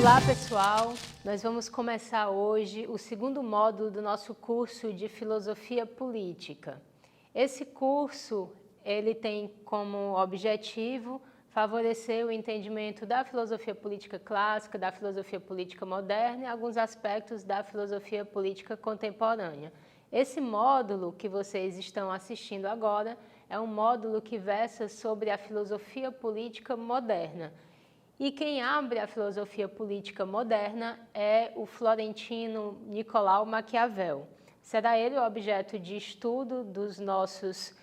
Olá pessoal, nós vamos começar hoje o segundo módulo do nosso curso de Filosofia Política. Esse curso ele tem como objetivo favorecer o entendimento da filosofia política clássica, da filosofia política moderna e alguns aspectos da filosofia política contemporânea. Esse módulo que vocês estão assistindo agora é um módulo que versa sobre a filosofia política moderna. E quem abre a filosofia política moderna é o florentino Nicolau Maquiavel. Será ele o objeto de estudo dos nossos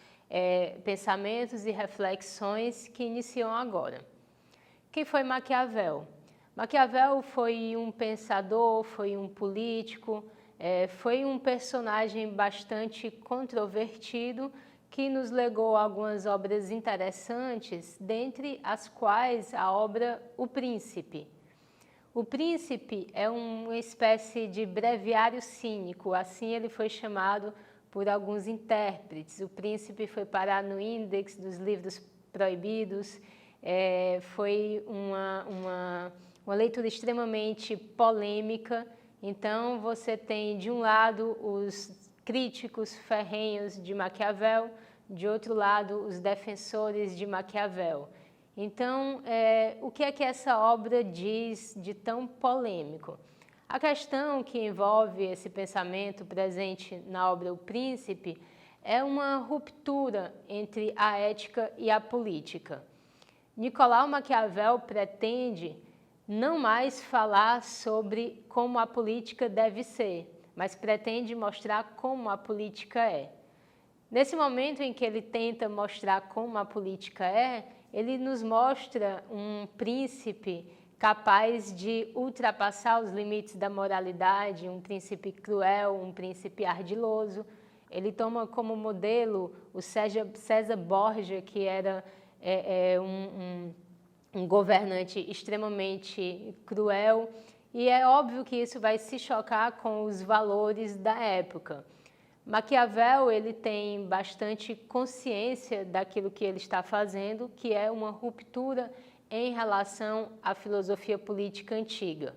pensamentos e reflexões que iniciam agora. Quem foi Maquiavel? Maquiavel foi um pensador, foi um político, foi um personagem bastante controvertido que nos legou algumas obras interessantes, dentre as quais a obra O Príncipe. O Príncipe é uma espécie de breviário cínico, assim ele foi chamado por alguns intérpretes. O Príncipe foi parar no índex dos livros proibidos, foi uma leitura extremamente polêmica. Então você tem de um lado os críticos ferrenhos de Maquiavel, de outro lado os defensores de Maquiavel. Então, o que é que essa obra diz de tão polêmico? A questão que envolve esse pensamento presente na obra O Príncipe é uma ruptura entre a ética e a política. Nicolau Maquiavel pretende não mais falar sobre como a política deve ser, mas pretende mostrar como a política é. Nesse momento em que ele tenta mostrar como a política é, ele nos mostra um príncipe capaz de ultrapassar os limites da moralidade, um príncipe cruel, um príncipe ardiloso. Ele toma como modelo o César Borgia, que era um governante extremamente cruel, e é óbvio que isso vai se chocar com os valores da época. Maquiavel ele tem bastante consciência daquilo que ele está fazendo, que é uma ruptura em relação à filosofia política antiga.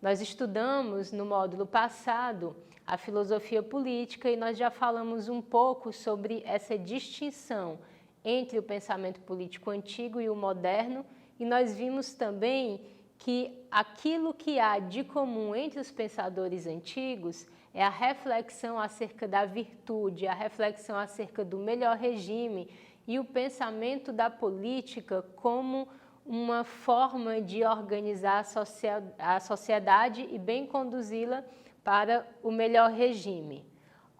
Nós estudamos no módulo passado a filosofia política e nós já falamos um pouco sobre essa distinção entre o pensamento político antigo e o moderno, e nós vimos também que aquilo que há de comum entre os pensadores antigos é a reflexão acerca da virtude, a reflexão acerca do melhor regime e o pensamento da política como uma forma de organizar a sociedade e bem conduzi-la para o melhor regime.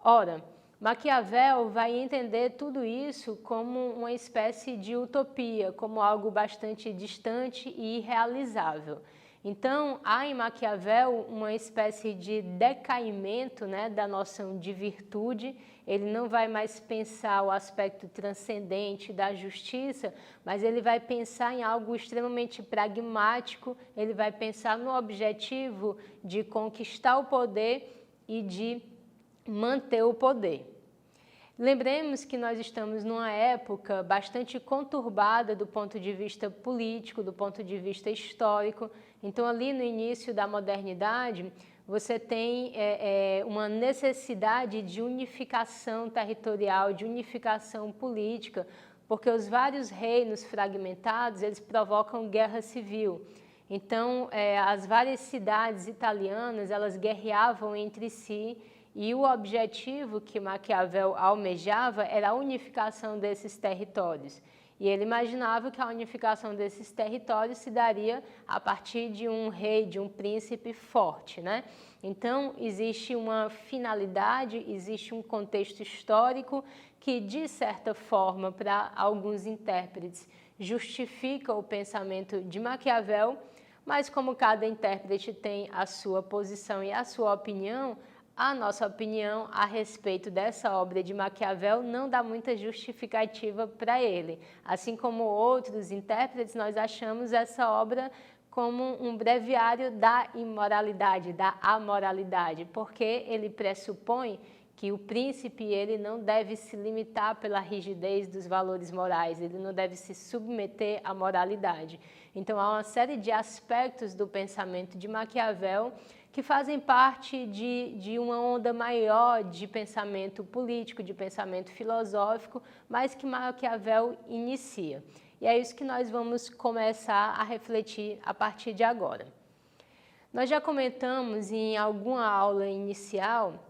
Ora, Maquiavel vai entender tudo isso como uma espécie de utopia, como algo bastante distante e irrealizável. Então, há em Maquiavel uma espécie de decaimento, da noção de virtude. Ele não vai mais pensar o aspecto transcendente da justiça, mas ele vai pensar em algo extremamente pragmático, ele vai pensar no objetivo de conquistar o poder e de manter o poder. Lembremos que nós estamos numa época bastante conturbada do ponto de vista político, do ponto de vista histórico. Então, ali no início da modernidade, você tem uma necessidade de unificação territorial, de unificação política, porque os vários reinos fragmentados, eles provocam guerra civil. Então, as várias cidades italianas, elas guerreavam entre si, e o objetivo que Maquiavel almejava era a unificação desses territórios. E ele imaginava que a unificação desses territórios se daria a partir de um rei, de um príncipe forte, Então, existe uma finalidade, existe um contexto histórico que, de certa forma, para alguns intérpretes, justifica o pensamento de Maquiavel, mas como cada intérprete tem a sua posição e a sua opinião, a nossa opinião a respeito dessa obra de Maquiavel não dá muita justificativa para ele. Assim como outros intérpretes, nós achamos essa obra como um breviário da imoralidade, da amoralidade, porque ele pressupõe que o príncipe ele não deve se limitar pela rigidez dos valores morais, ele não deve se submeter à moralidade. Então há uma série de aspectos do pensamento de Maquiavel que fazem parte de uma onda maior de pensamento político, de pensamento filosófico, mas que Maquiavel inicia. E é isso que nós vamos começar a refletir a partir de agora. Nós já comentamos em alguma aula inicial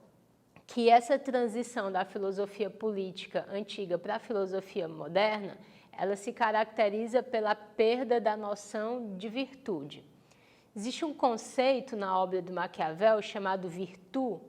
que essa transição da filosofia política antiga para a filosofia moderna, ela se caracteriza pela perda da noção de virtude. Existe um conceito na obra do Maquiavel chamado virtude,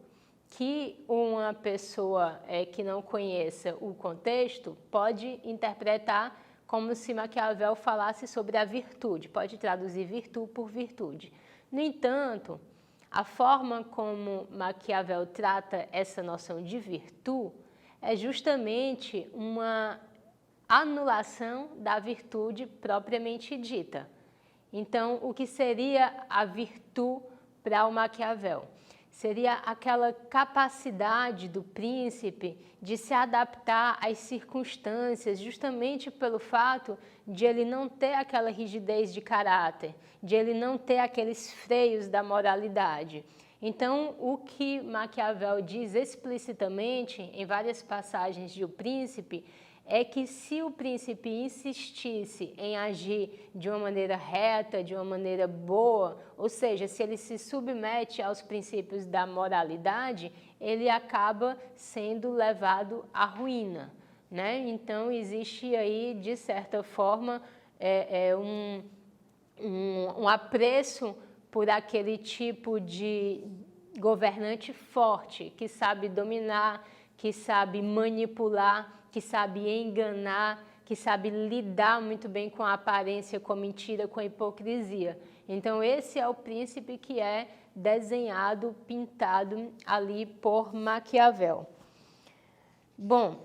que uma pessoa que não conheça o contexto pode interpretar como se Maquiavel falasse sobre a virtude, pode traduzir virtude por virtude. No entanto, a forma como Maquiavel trata essa noção de virtude é justamente uma anulação da virtude propriamente dita. Então, o que seria a virtude para o Maquiavel? Seria aquela capacidade do príncipe de se adaptar às circunstâncias, justamente pelo fato de ele não ter aquela rigidez de caráter, de ele não ter aqueles freios da moralidade. Então, o que Maquiavel diz explicitamente em várias passagens de O Príncipe é que se o príncipe insistisse em agir de uma maneira reta, de uma maneira boa, ou seja, se ele se submete aos princípios da moralidade, ele acaba sendo levado à ruína, né? Então, existe aí, de certa forma, um apreço por aquele tipo de governante forte, que sabe dominar, que sabe manipular, que sabe enganar, que sabe lidar muito bem com a aparência, com a mentira, com a hipocrisia. Então, esse é o príncipe que é desenhado, pintado ali por Maquiavel. Bom,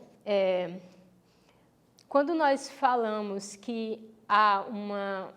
quando nós falamos que há uma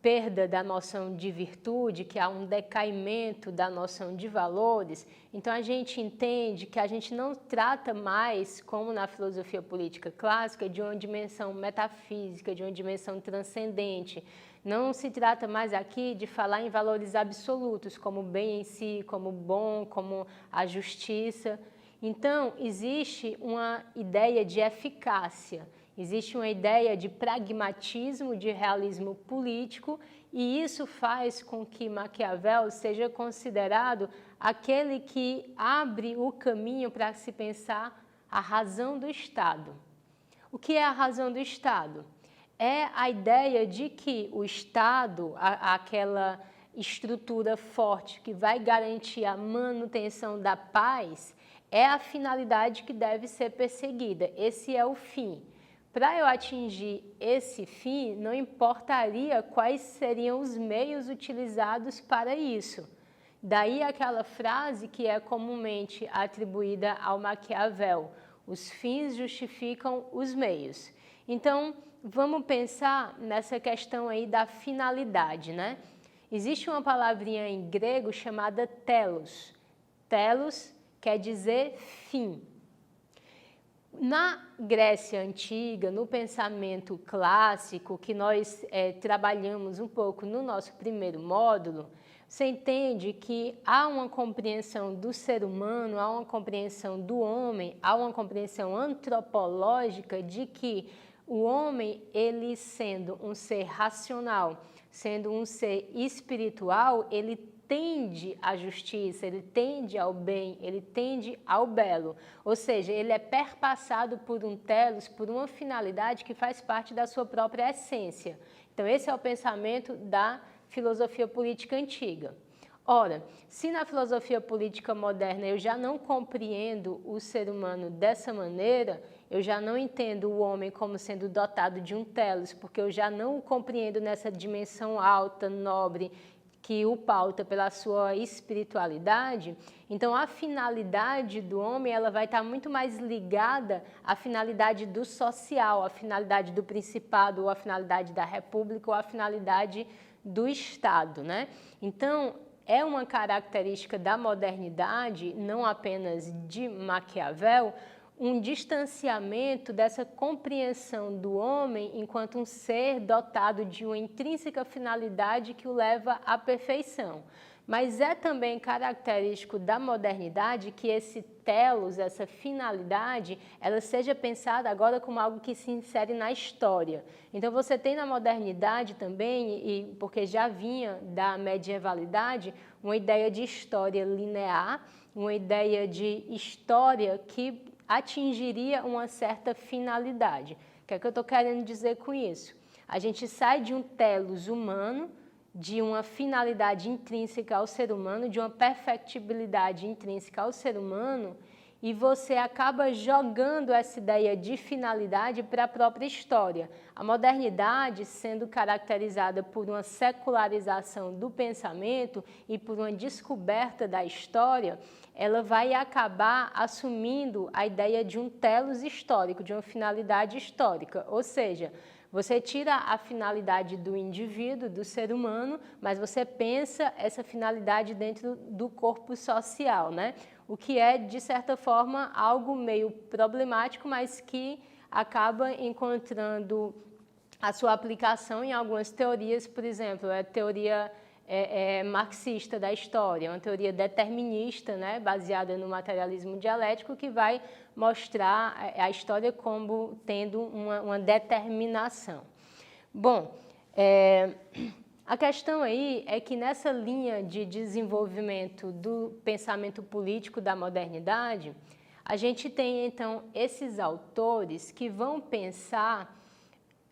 perda da noção de virtude, que há um decaimento da noção de valores, então a gente entende que a gente não trata mais, como na filosofia política clássica, de uma dimensão metafísica, de uma dimensão transcendente. Não se trata mais aqui de falar em valores absolutos, como o bem em si, como o bom, como a justiça. Então, existe uma ideia de eficácia. Existe uma ideia de pragmatismo, de realismo político, e isso faz com que Maquiavel seja considerado aquele que abre o caminho para se pensar a razão do Estado. O que é a razão do Estado? É a ideia de que o Estado, aquela estrutura forte que vai garantir a manutenção da paz, é a finalidade que deve ser perseguida. Esse é o fim. Para eu atingir esse fim, não importaria quais seriam os meios utilizados para isso. Daí aquela frase que é comumente atribuída ao Maquiavel: os fins justificam os meios. Então, vamos pensar nessa questão aí da finalidade, né? Existe uma palavrinha em grego chamada telos. Telos quer dizer fim. Na Grécia Antiga, no pensamento clássico, que nós trabalhamos um pouco no nosso primeiro módulo, você entende que há uma compreensão do ser humano, há uma compreensão do homem, há uma compreensão antropológica de que o homem, ele sendo um ser racional, sendo um ser espiritual, ele tende à justiça, ele tende ao bem, ele tende ao belo. Ou seja, ele é perpassado por um telos, por uma finalidade que faz parte da sua própria essência. Então, esse é o pensamento da filosofia política antiga. Ora, se na filosofia política moderna eu já não compreendo o ser humano dessa maneira, eu já não entendo o homem como sendo dotado de um telos, porque eu já não o compreendo nessa dimensão alta, nobre, que o pauta pela sua espiritualidade, então a finalidade do homem ela vai estar muito mais ligada à finalidade do social, à finalidade do principado, ou à finalidade da república, ou à finalidade do Estado, né? Então, é uma característica da modernidade, não apenas de Maquiavel, um distanciamento dessa compreensão do homem enquanto um ser dotado de uma intrínseca finalidade que o leva à perfeição. Mas é também característico da modernidade que esse telos, essa finalidade, ela seja pensada agora como algo que se insere na história. Então você tem na modernidade também, e porque já vinha da medievalidade, uma ideia de história linear, uma ideia de história que atingiria uma certa finalidade. O que é que eu estou querendo dizer com isso? A gente sai de um telos humano, de uma finalidade intrínseca ao ser humano, de uma perfectibilidade intrínseca ao ser humano, e você acaba jogando essa ideia de finalidade para a própria história. A modernidade, sendo caracterizada por uma secularização do pensamento e por uma descoberta da história, ela vai acabar assumindo a ideia de um telos histórico, de uma finalidade histórica, ou seja, você tira a finalidade do indivíduo, do ser humano, mas você pensa essa finalidade dentro do corpo social, né? O que é, de certa forma, algo meio problemático, mas que acaba encontrando a sua aplicação em algumas teorias, por exemplo, a teoria marxista da história, uma teoria determinista, né, baseada no materialismo dialético, que vai mostrar a história como tendo uma determinação. Bom, a questão aí é que nessa linha de desenvolvimento do pensamento político da modernidade, a gente tem então esses autores que vão pensar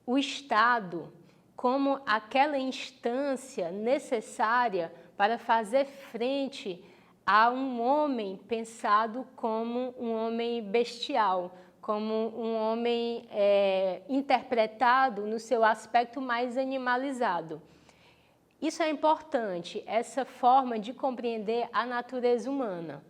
o Estado como aquela instância necessária para fazer frente a um homem pensado como um homem bestial, como um homem interpretado no seu aspecto mais animalizado. Isso é importante, essa forma de compreender a natureza humana.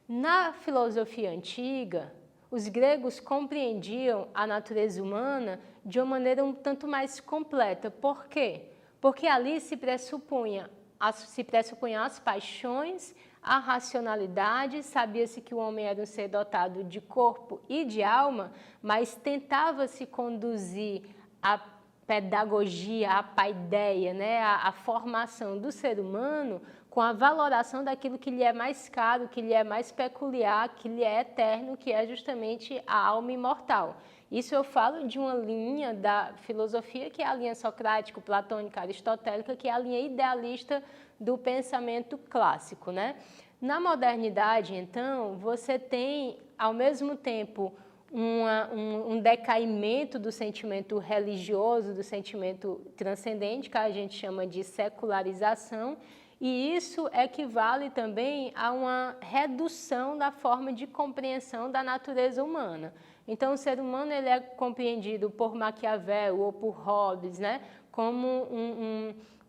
Na filosofia antiga, os gregos compreendiam a natureza humana de uma maneira um tanto mais completa. Por quê? Porque ali se pressupunha as paixões, a racionalidade, sabia-se que o homem era um ser dotado de corpo e de alma, mas tentava-se conduzir a pedagogia, a paideia, né, a formação do ser humano com a valoração daquilo que lhe é mais caro, que lhe é mais peculiar, que lhe é eterno, que é justamente a alma imortal. Isso eu falo de uma linha da filosofia que é a linha socrática, platônica, aristotélica, que é a linha idealista do pensamento clássico, né? Na modernidade, então, você tem, ao mesmo tempo, um decaimento do sentimento religioso, do sentimento transcendente, que a gente chama de secularização, e isso equivale também a uma redução da forma de compreensão da natureza humana. Então, o ser humano ele é compreendido por Maquiavel ou por Hobbes, né, como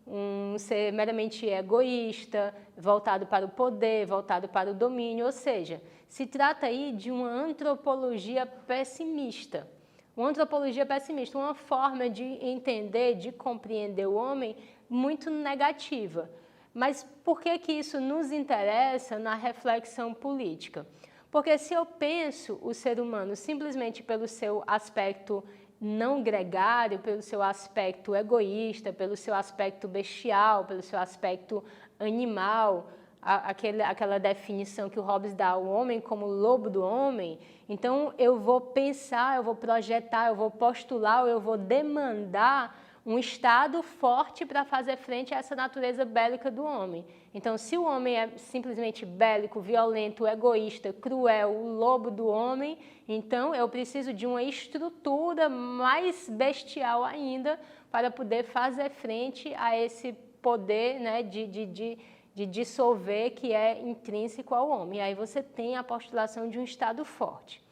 um ser meramente egoísta, voltado para o poder, voltado para o domínio, ou seja, se trata aí de uma antropologia pessimista. Uma antropologia pessimista, uma forma de entender, de compreender o homem muito negativa. Mas por que que isso nos interessa na reflexão política? Porque se eu penso o ser humano simplesmente pelo seu aspecto não gregário, pelo seu aspecto egoísta, pelo seu aspecto bestial, pelo seu aspecto animal, aquela definição que o Hobbes dá ao homem como lobo do homem, então eu vou pensar, eu vou projetar, eu vou postular, eu vou demandar um Estado forte para fazer frente a essa natureza bélica do homem. Então, se o homem é simplesmente bélico, violento, egoísta, cruel, o lobo do homem, então eu preciso de uma estrutura mais bestial ainda para poder fazer frente a esse poder, né, de dissolver que é intrínseco ao homem. E aí você tem a postulação de um Estado forte.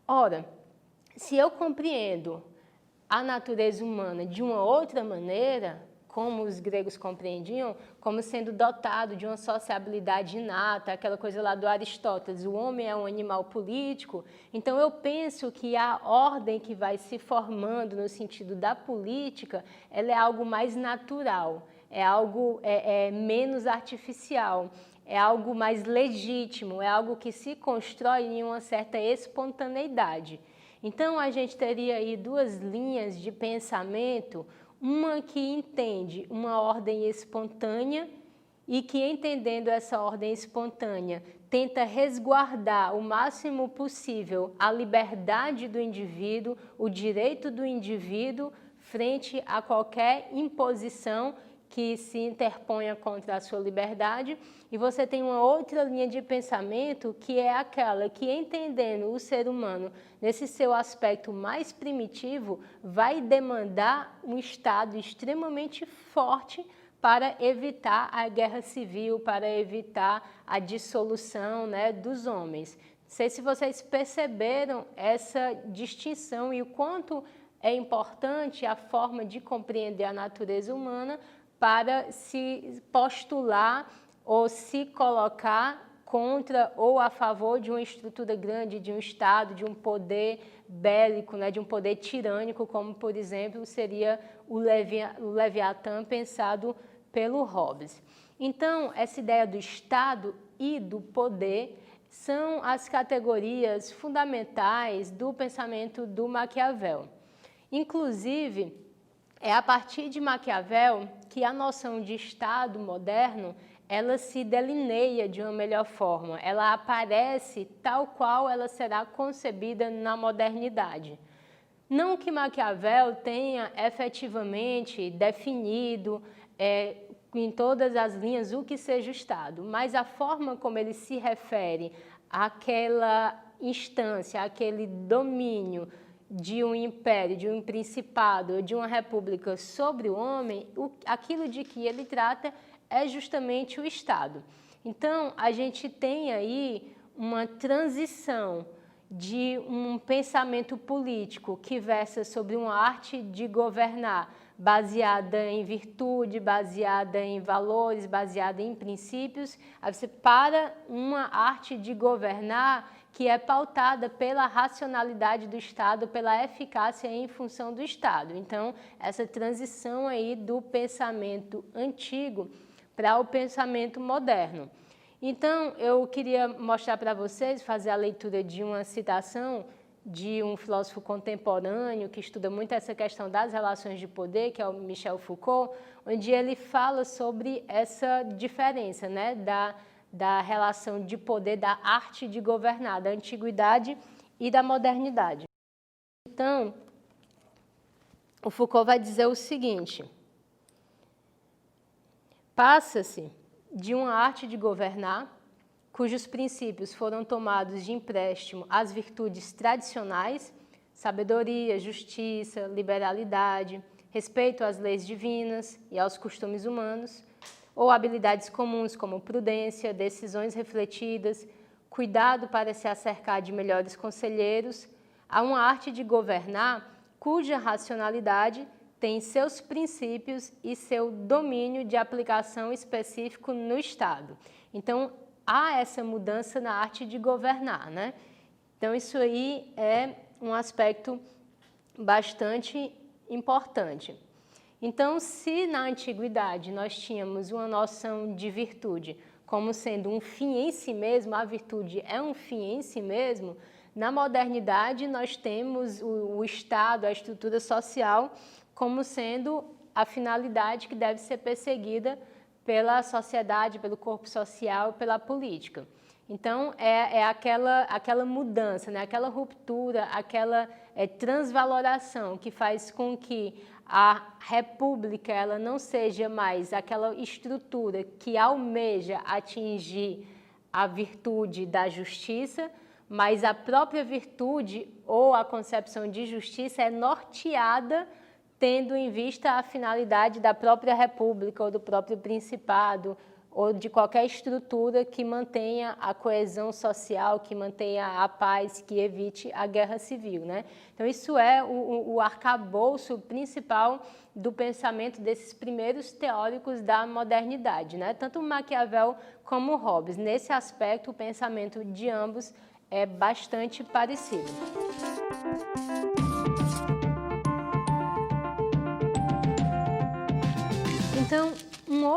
Ora, se eu compreendo a natureza humana de uma outra maneira, como os gregos compreendiam, como sendo dotado de uma sociabilidade inata, aquela coisa lá do Aristóteles, o homem é um animal político, então eu penso que a ordem que vai se formando no sentido da política, ela é algo mais natural, é algo menos artificial, é algo mais legítimo, é algo que se constrói em uma certa espontaneidade. Então, a gente teria aí duas linhas de pensamento, uma que entende uma ordem espontânea e que, entendendo essa ordem espontânea, tenta resguardar o máximo possível a liberdade do indivíduo, o direito do indivíduo frente a qualquer imposição que se interponha contra a sua liberdade. E você tem uma outra linha de pensamento que é aquela que, entendendo o ser humano nesse seu aspecto mais primitivo, vai demandar um Estado extremamente forte para evitar a guerra civil, para evitar a dissolução, né, dos homens. Não sei se vocês perceberam essa distinção e o quanto é importante a forma de compreender a natureza humana para se postular ou se colocar contra ou a favor de uma estrutura grande, de um Estado, de um poder bélico, né, de um poder tirânico, como, por exemplo, seria o Leviatã pensado pelo Hobbes. Então, essa ideia do Estado e do poder são as categorias fundamentais do pensamento do Maquiavel. Inclusive, é a partir de Maquiavel que a noção de Estado moderno ela se delineia de uma melhor forma, ela aparece tal qual ela será concebida na modernidade. Não que Maquiavel tenha efetivamente definido em todas as linhas o que seja o Estado, mas a forma como ele se refere àquela instância, àquele domínio de um império, de um principado, de uma república sobre o homem, aquilo de que ele trata é justamente o Estado. Então, a gente tem aí uma transição de um pensamento político que versa sobre uma arte de governar, baseada em virtude, baseada em valores, baseada em princípios, para uma arte de governar que é pautada pela racionalidade do Estado, pela eficácia em função do Estado. Então, essa transição aí do pensamento antigo para o pensamento moderno. Então, eu queria mostrar para vocês, fazer a leitura de uma citação de um filósofo contemporâneo que estuda muito essa questão das relações de poder, que é o Michel Foucault, onde ele fala sobre essa diferença, né, da relação de poder, da arte de governar, da antiguidade e da modernidade. Então, o Foucault vai dizer o seguinte: passa-se de uma arte de governar, cujos princípios foram tomados de empréstimo às virtudes tradicionais, sabedoria, justiça, liberalidade, respeito às leis divinas e aos costumes humanos, ou habilidades comuns como prudência, decisões refletidas, cuidado para se acercar de melhores conselheiros, a uma arte de governar cuja racionalidade tem seus princípios e seu domínio de aplicação específico no Estado. Então, há essa mudança na arte de governar, né? Então, isso aí é um aspecto bastante importante. Então, se na antiguidade nós tínhamos uma noção de virtude como sendo um fim em si mesmo, a virtude é um fim em si mesmo, na modernidade nós temos o Estado, a estrutura social, como sendo a finalidade que deve ser perseguida pela sociedade, pelo corpo social, pela política. Então, é aquela mudança, né? Aquela ruptura, aquela transvaloração que faz com que a república ela não seja mais aquela estrutura que almeja atingir a virtude da justiça, mas a própria virtude ou a concepção de justiça é norteada tendo em vista a finalidade da própria república ou do próprio principado ou de qualquer estrutura que mantenha a coesão social, que mantenha a paz, que evite a guerra civil, né? Então, isso é o arcabouço principal do pensamento desses primeiros teóricos da modernidade, né? Tanto Maquiavel como Hobbes. Nesse aspecto, o pensamento de ambos é bastante parecido. Então,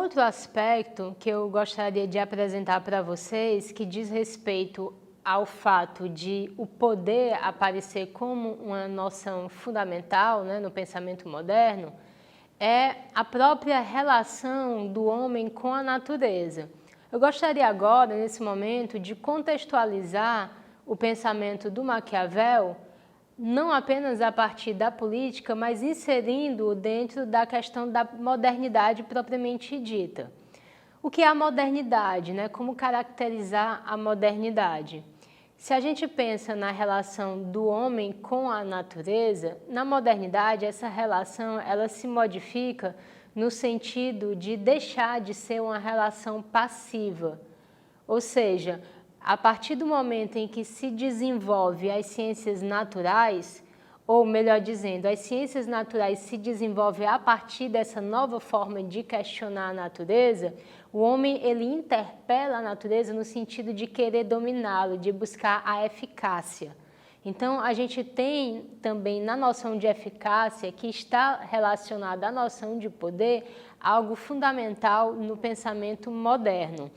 outro aspecto que eu gostaria de apresentar para vocês, que diz respeito ao fato de o poder aparecer como uma noção fundamental, né, no pensamento moderno, é a própria relação do homem com a natureza. Eu gostaria agora, nesse momento, de contextualizar o pensamento do Maquiavel, não apenas a partir da política, mas inserindo-o dentro da questão da modernidade propriamente dita. O que é a modernidade, né? Como caracterizar a modernidade? Se a gente pensa na relação do homem com a natureza, na modernidade essa relação ela se modifica no sentido de deixar de ser uma relação passiva. Ou seja, a partir do momento em que se desenvolve as ciências naturais, ou melhor dizendo, as ciências naturais se desenvolvem a partir dessa nova forma de questionar a natureza, o homem ele interpela a natureza no sentido de querer dominá-lo, de buscar a eficácia. Então, a gente tem também na noção de eficácia, que está relacionada à noção de poder, algo fundamental no pensamento moderno.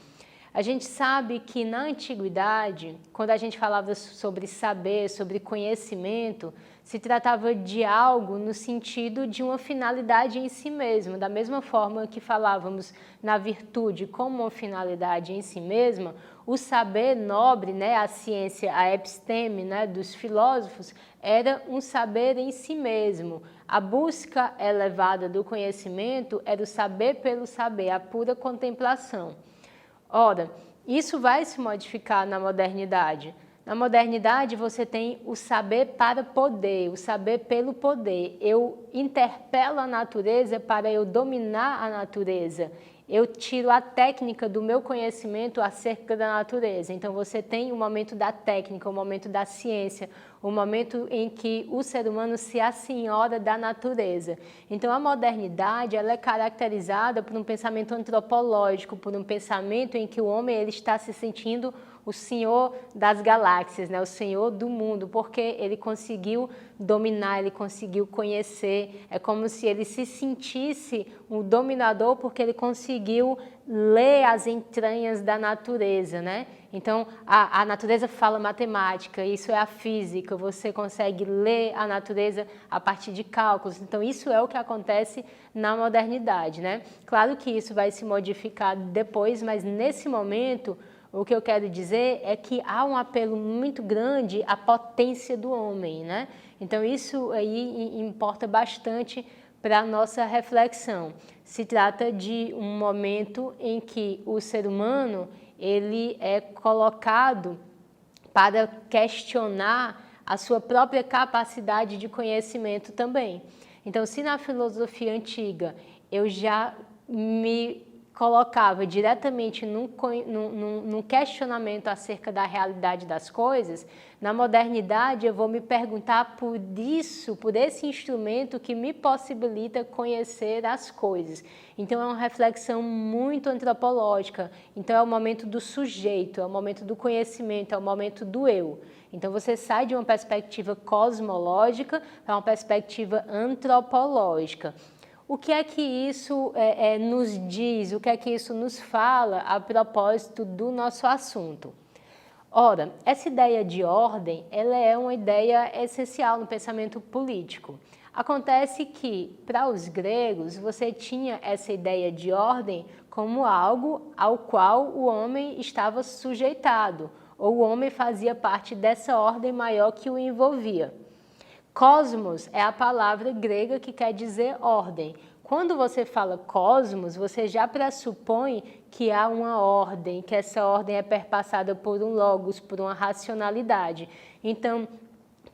A gente sabe que na antiguidade, quando a gente falava sobre saber, sobre conhecimento, se tratava de algo no sentido de uma finalidade em si mesmo. Da mesma forma que falávamos na virtude como uma finalidade em si mesma, o saber nobre, né, a ciência, a episteme, né, dos filósofos, era um saber em si mesmo. A busca elevada do conhecimento era o saber pelo saber, a pura contemplação. Ora, isso vai se modificar na modernidade. Na modernidade você tem o saber para poder, o saber pelo poder. Eu interpelo a natureza para eu dominar a natureza. Eu tiro a técnica do meu conhecimento acerca da natureza. Então você tem o momento da técnica, o momento da ciência, o momento em que o ser humano se assenhora da natureza. Então a modernidade ela é caracterizada por um pensamento antropológico, por um pensamento em que o homem ele está se sentindo o senhor das galáxias, né? O senhor do mundo, porque ele conseguiu dominar, ele conseguiu conhecer. É como se ele se sentisse um dominador porque ele conseguiu ler as entranhas da natureza, né? Então, a natureza fala matemática, isso é a física, você consegue ler a natureza a partir de cálculos. Então, isso é o que acontece na modernidade, né? Claro que isso vai se modificar depois, mas nesse momento, o que eu quero dizer é que há um apelo muito grande à potência do homem, né? Então, isso aí importa bastante para a nossa reflexão. Se trata de um momento em que o ser humano ele é colocado para questionar a sua própria capacidade de conhecimento também. Então, se na filosofia antiga eu já me colocava diretamente num questionamento acerca da realidade das coisas, na modernidade eu vou me perguntar por isso, por esse instrumento que me possibilita conhecer as coisas. Então é uma reflexão muito antropológica, então é o momento do sujeito, é o momento do conhecimento, é o momento do eu. Então você sai de uma perspectiva cosmológica para uma perspectiva antropológica. O que é que isso nos diz, o que é que isso nos fala a propósito do nosso assunto? Ora, essa ideia de ordem, ela é uma ideia essencial no pensamento político. Acontece que, para os gregos, você tinha essa ideia de ordem como algo ao qual o homem estava sujeitado, ou o homem fazia parte dessa ordem maior que o envolvia. Cosmos é a palavra grega que quer dizer ordem. Quando você fala cosmos, você já pressupõe que há uma ordem, que essa ordem é perpassada por um logos, por uma racionalidade. Então,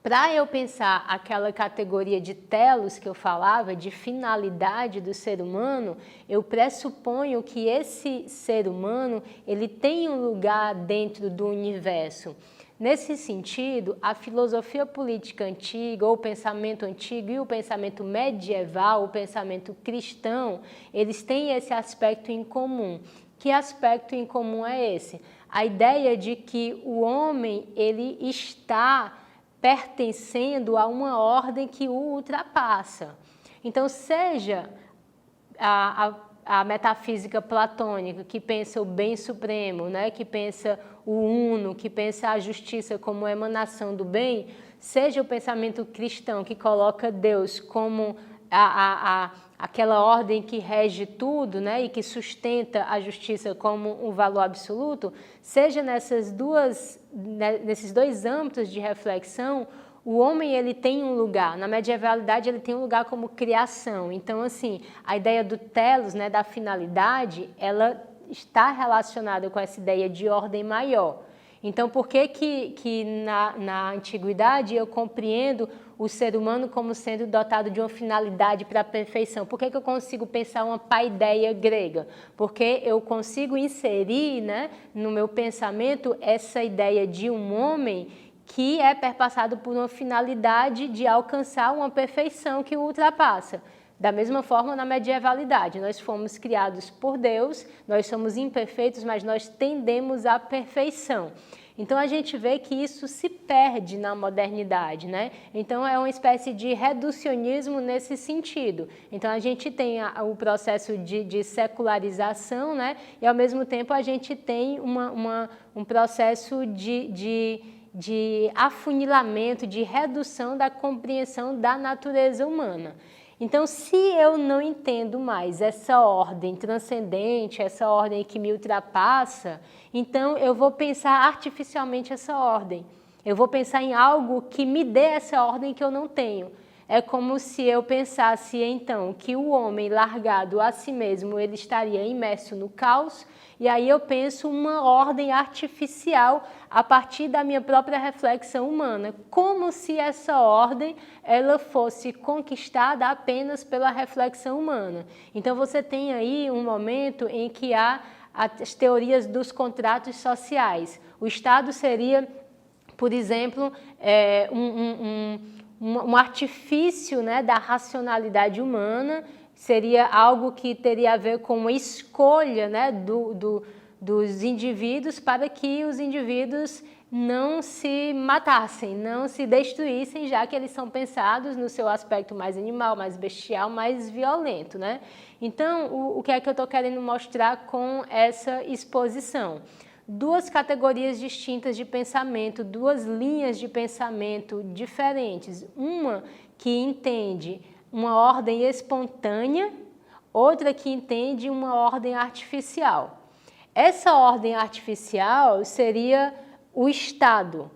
para eu pensar aquela categoria de telos que eu falava, de finalidade do ser humano, eu pressuponho que esse ser humano ele tem um lugar dentro do universo. Nesse sentido, a filosofia política antiga, ou o pensamento antigo e o pensamento medieval, o pensamento cristão, eles têm esse aspecto em comum. Que aspecto em comum é esse? A ideia de que o homem ele está pertencendo a uma ordem que o ultrapassa. Então, seja a metafísica platônica, que pensa o bem supremo, né, que pensa o uno, que pensa a justiça como emanação do bem, seja o pensamento cristão que coloca Deus como aquela ordem que rege tudo, né, e que sustenta a justiça como um valor absoluto, seja nesses dois âmbitos de reflexão, o homem ele tem um lugar, na medievalidade ele tem um lugar como criação. Então, assim, a ideia do telos, né, da finalidade, ela está relacionada com essa ideia de ordem maior. Então, por que na antiguidade eu compreendo o ser humano como sendo dotado de uma finalidade para a perfeição? Por que eu consigo pensar uma paideia grega? Porque eu consigo inserir, né, no meu pensamento essa ideia de um homem que é perpassado por uma finalidade de alcançar uma perfeição que o ultrapassa. Da mesma forma, na medievalidade, nós fomos criados por Deus, nós somos imperfeitos, mas nós tendemos à perfeição. Então, a gente vê que isso se perde na modernidade, né? Então, é uma espécie de reducionismo nesse sentido. Então, a gente tem o processo de secularização, né? E, ao mesmo tempo, a gente tem um processo de afunilamento, de redução da compreensão da natureza humana. Então, se eu não entendo mais essa ordem transcendente, essa ordem que me ultrapassa, então eu vou pensar artificialmente essa ordem. Eu vou pensar em algo que me dê essa ordem que eu não tenho. É como se eu pensasse, então, que o homem largado a si mesmo, ele estaria imerso no caos, e aí eu penso uma ordem artificial a partir da minha própria reflexão humana, como se essa ordem ela fosse conquistada apenas pela reflexão humana. Então você tem aí um momento em que há as teorias dos contratos sociais. O Estado seria, por exemplo, um artifício, né, da racionalidade humana, seria algo que teria a ver com uma escolha, né, dos indivíduos para que os indivíduos não se matassem, não se destruíssem, já que eles são pensados no seu aspecto mais animal, mais bestial, mais violento, né? Então, o que é que eu estou querendo mostrar com essa exposição? Duas categorias distintas de pensamento, duas linhas de pensamento diferentes. Uma que entende uma ordem espontânea, outra que entende uma ordem artificial. Essa ordem artificial seria o Estado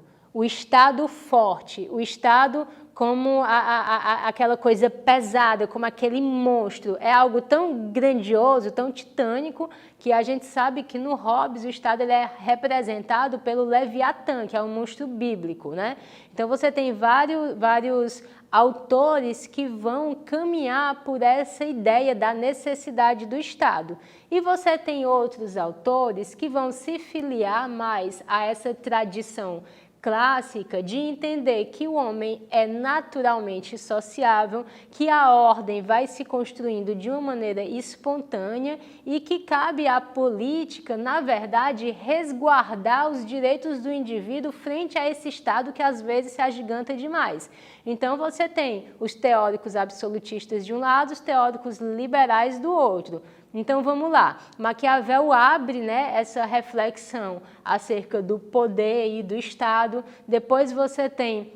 forte, o Estado como aquela coisa pesada, como aquele monstro. É algo tão grandioso, tão titânico, que a gente sabe que no Hobbes o Estado ele é representado pelo Leviatã, que é um monstro bíblico, né? Então você tem vários autores que vão caminhar por essa ideia da necessidade do Estado. E você tem outros autores que vão se filiar mais a essa tradição clássica de entender que o homem é naturalmente sociável, que a ordem vai se construindo de uma maneira espontânea e que cabe à política, na verdade, resguardar os direitos do indivíduo frente a esse Estado que às vezes se agiganta demais. Então você tem os teóricos absolutistas de um lado, os teóricos liberais do outro. Então vamos lá, Maquiavel abre, né, essa reflexão acerca do poder e do Estado. Depois você tem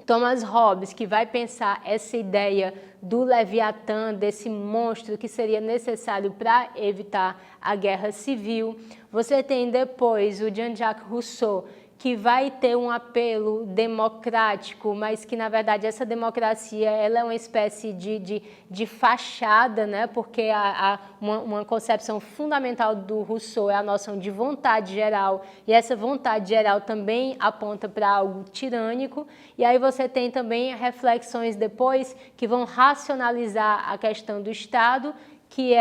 Thomas Hobbes, que vai pensar essa ideia do Leviatã, desse monstro que seria necessário para evitar a guerra civil. Você tem depois o Jean-Jacques Rousseau, que vai ter um apelo democrático, mas que, na verdade, essa democracia ela é uma espécie de fachada, né? Porque uma concepção fundamental do Rousseau é a noção de vontade geral, e essa vontade geral também aponta para algo tirânico. E aí você tem também reflexões depois que vão racionalizar a questão do Estado, que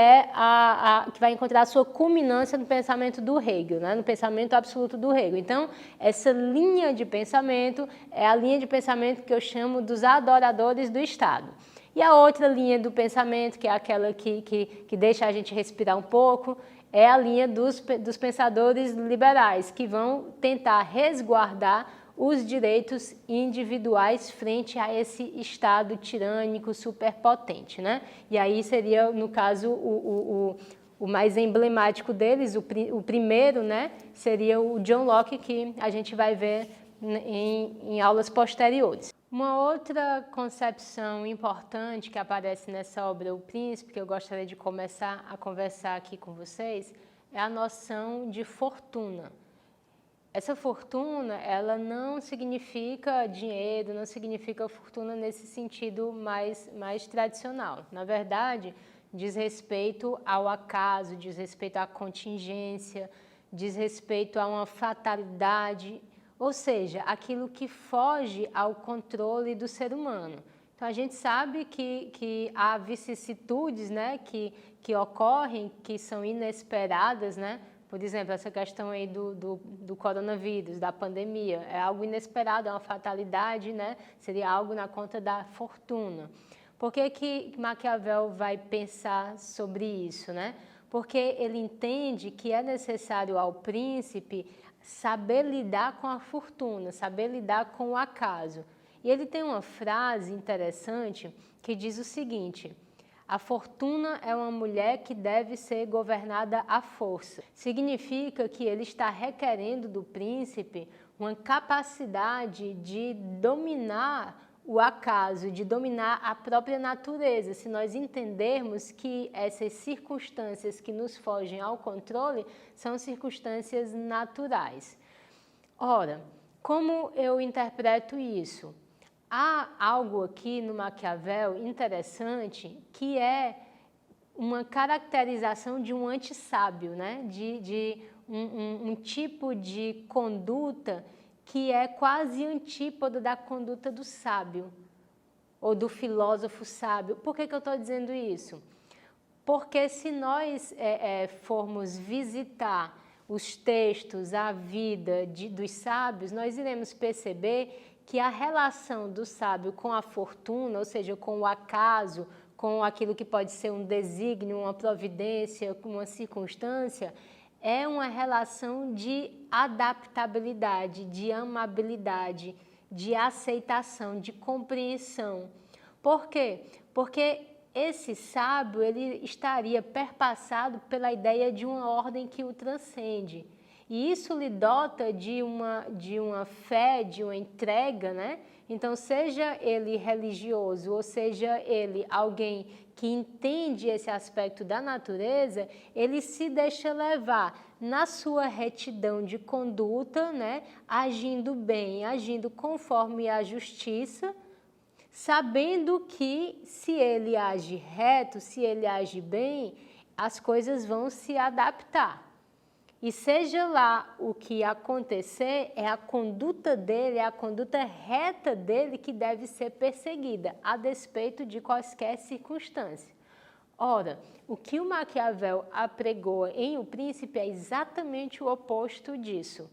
que vai encontrar a sua culminância no pensamento do Hegel, né? No pensamento absoluto do Hegel. Então, essa linha de pensamento é a linha de pensamento que eu chamo dos adoradores do Estado. E a outra linha do pensamento, que é aquela que deixa a gente respirar um pouco, é a linha dos pensadores liberais, que vão tentar resguardar os direitos individuais frente a esse Estado tirânico superpotente, né? E aí seria, no caso, o mais emblemático deles, o primeiro, né, seria o John Locke, que a gente vai ver em aulas posteriores. Uma outra concepção importante que aparece nessa obra O Príncipe, que eu gostaria de começar a conversar aqui com vocês, é a noção de fortuna. Essa fortuna, ela não significa dinheiro, não significa fortuna nesse sentido mais tradicional. Na verdade, diz respeito ao acaso, diz respeito à contingência, diz respeito a uma fatalidade, ou seja, aquilo que foge ao controle do ser humano. Então, a gente sabe que há vicissitudes, né, que ocorrem, que são inesperadas, né? Por exemplo, essa questão aí do coronavírus, da pandemia, é algo inesperado, é uma fatalidade, né? Seria algo na conta da fortuna. Por que Maquiavel vai pensar sobre isso, né? Porque ele entende que é necessário ao príncipe saber lidar com a fortuna, saber lidar com o acaso. E ele tem uma frase interessante que diz o seguinte: a fortuna é uma mulher que deve ser governada à força. Significa que ele está requerendo do príncipe uma capacidade de dominar o acaso, de dominar a própria natureza. Se nós entendermos que essas circunstâncias que nos fogem ao controle são circunstâncias naturais. Ora, como eu interpreto isso? Há algo aqui no Maquiavel interessante que é uma caracterização de um antissábio, né? de um tipo de conduta que é quase antípoda da conduta do sábio ou do filósofo sábio. Por que eu estou dizendo isso? Porque se nós formos visitar os textos, a vida dos sábios, nós iremos perceber que a relação do sábio com a fortuna, ou seja, com o acaso, com aquilo que pode ser um desígnio, uma providência, uma circunstância, é uma relação de adaptabilidade, de amabilidade, de aceitação, de compreensão. Por quê? Porque esse sábio ele estaria perpassado pela ideia de uma ordem que o transcende. E isso lhe dota de uma fé, de uma entrega, né? Então, seja ele religioso ou seja ele alguém que entende esse aspecto da natureza, ele se deixa levar na sua retidão de conduta, né? Agindo bem, agindo conforme a justiça, sabendo que se ele age reto, se ele age bem, as coisas vão se adaptar. E seja lá o que acontecer, é a conduta dele, é a conduta reta dele que deve ser perseguida, a despeito de quaisquer circunstâncias. Ora, o que o Maquiavel apregoa em O Príncipe é exatamente o oposto disso.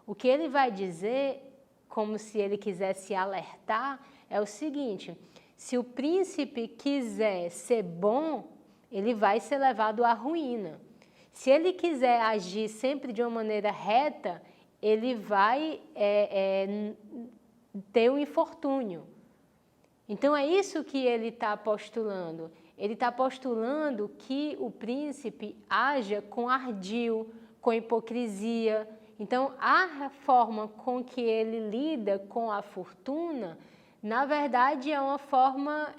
O que ele vai dizer, como se ele quisesse alertar, é o seguinte: se o príncipe quiser ser bom, ele vai ser levado à ruína. Se ele quiser agir sempre de uma maneira reta, ele vai ter um infortúnio. Então, é isso que ele está postulando. Ele está postulando que o príncipe haja com ardil, com hipocrisia. Então, a forma com que ele lida com a fortuna, na verdade, é uma forma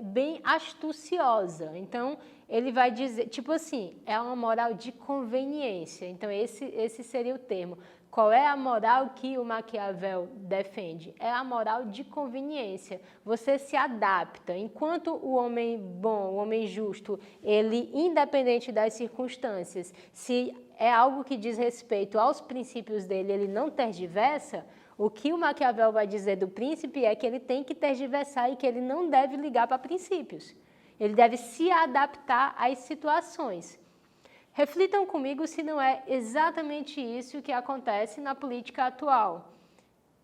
bem astuciosa. Então, ele vai dizer, tipo assim, é uma moral de conveniência. Então, esse seria o termo. Qual é a moral que o Maquiavel defende? É a moral de conveniência. Você se adapta. Enquanto o homem bom, o homem justo, ele, independente das circunstâncias, se é algo que diz respeito aos princípios dele, ele não tergiversa, o que o Maquiavel vai dizer do príncipe é que ele tem que tergiversar e que ele não deve ligar para princípios. Ele deve se adaptar às situações. Reflitam comigo se não é exatamente isso que acontece na política atual.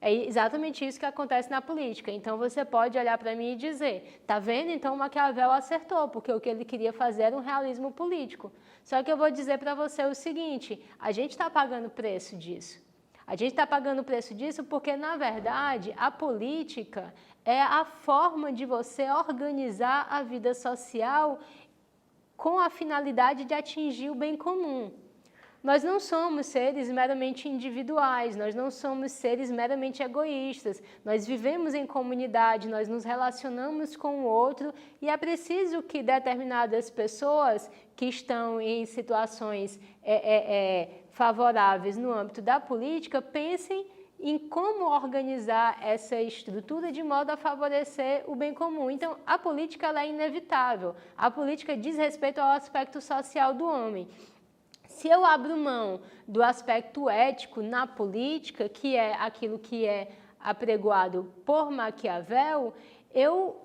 É exatamente isso que acontece na política. Então, você pode olhar para mim e dizer, tá vendo? Então, o Maquiavel acertou, porque o que ele queria fazer era um realismo político. Só que eu vou dizer para você o seguinte, a gente está pagando o preço disso. A gente está pagando o preço disso porque, na verdade, a política é a forma de você organizar a vida social com a finalidade de atingir o bem comum. Nós não somos seres meramente individuais, nós não somos seres meramente egoístas, nós vivemos em comunidade, nós nos relacionamos com o outro e é preciso que determinadas pessoas que estão em situações favoráveis no âmbito da política pensem em como organizar essa estrutura de modo a favorecer o bem comum. Então, a política ela é inevitável, a política diz respeito ao aspecto social do homem. Se eu abro mão do aspecto ético na política, que é aquilo que é apregoado por Maquiavel, eu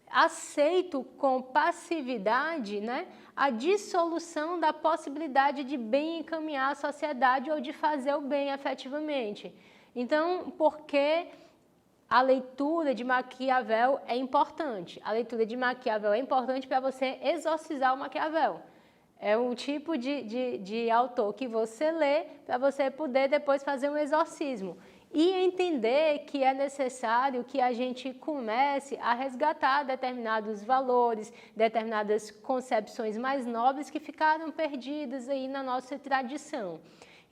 aceito com passividade, né, a dissolução da possibilidade de bem encaminhar a sociedade ou de fazer o bem efetivamente. Então, por que a leitura de Maquiavel é importante? A leitura de Maquiavel é importante para você exorcizar o Maquiavel. É um tipo de autor que você lê para você poder depois fazer um exorcismo. E entender que é necessário que a gente comece a resgatar determinados valores, determinadas concepções mais nobres que ficaram perdidas aí na nossa tradição.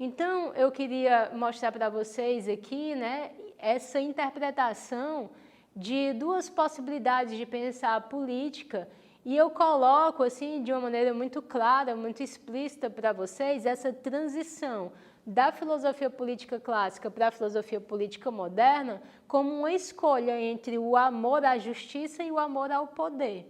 Então, eu queria mostrar para vocês aqui, né, essa interpretação de duas possibilidades de pensar a política. E eu coloco, assim, de uma maneira muito clara, muito explícita para vocês, essa transição da filosofia política clássica para a filosofia política moderna como uma escolha entre o amor à justiça e o amor ao poder.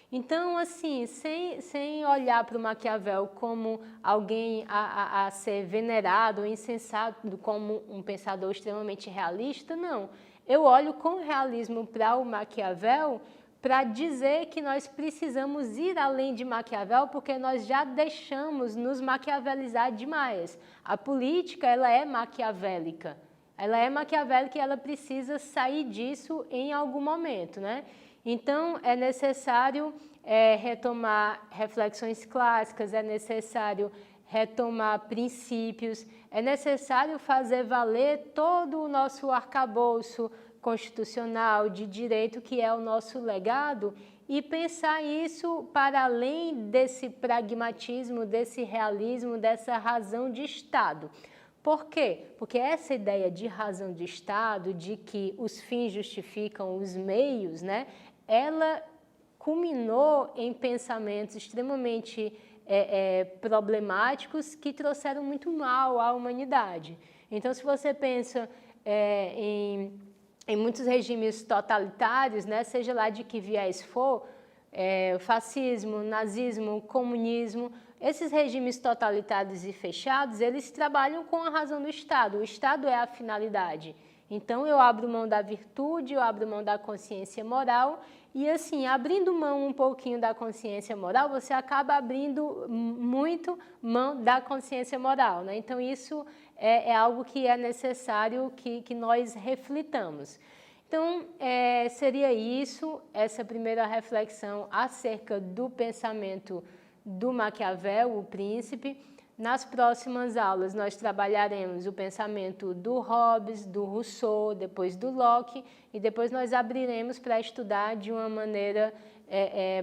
Então, assim, sem olhar para o Maquiavel como alguém a ser venerado ou insensado, como um pensador extremamente realista, não. Eu olho com realismo para o Maquiavel para dizer que nós precisamos ir além de Maquiavel, porque nós já deixamos nos maquiavelizar demais. A política, ela é maquiavélica. Ela é maquiavélica e ela precisa sair disso em algum momento, né? Então, é necessário retomar reflexões clássicas, é necessário retomar princípios, é necessário fazer valer todo o nosso arcabouço constitucional de direito que é o nosso legado e pensar isso para além desse pragmatismo, desse realismo, dessa razão de Estado. Por quê? Porque essa ideia de razão de Estado, de que os fins justificam os meios, né, ela culminou em pensamentos extremamente problemáticos que trouxeram muito mal à humanidade. Então, se você pensa em muitos regimes totalitários, né, seja lá de que viés for, fascismo, nazismo, comunismo, esses regimes totalitários e fechados, eles trabalham com a razão do Estado. O Estado é a finalidade. Então, eu abro mão da virtude, eu abro mão da consciência moral e, assim, abrindo mão um pouquinho da consciência moral, você acaba abrindo muito mão da consciência moral, né? Então, isso é algo que é necessário que nós reflitamos. Então, seria isso, essa primeira reflexão acerca do pensamento do Maquiavel, o príncipe. Nas próximas aulas, nós trabalharemos o pensamento do Hobbes, do Rousseau, depois do Locke, e depois nós abriremos para estudar de uma maneira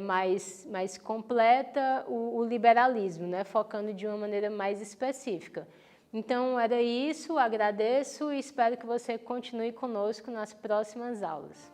mais completa o liberalismo, né? Focando de uma maneira mais específica. Então, era isso, agradeço e espero que você continue conosco nas próximas aulas.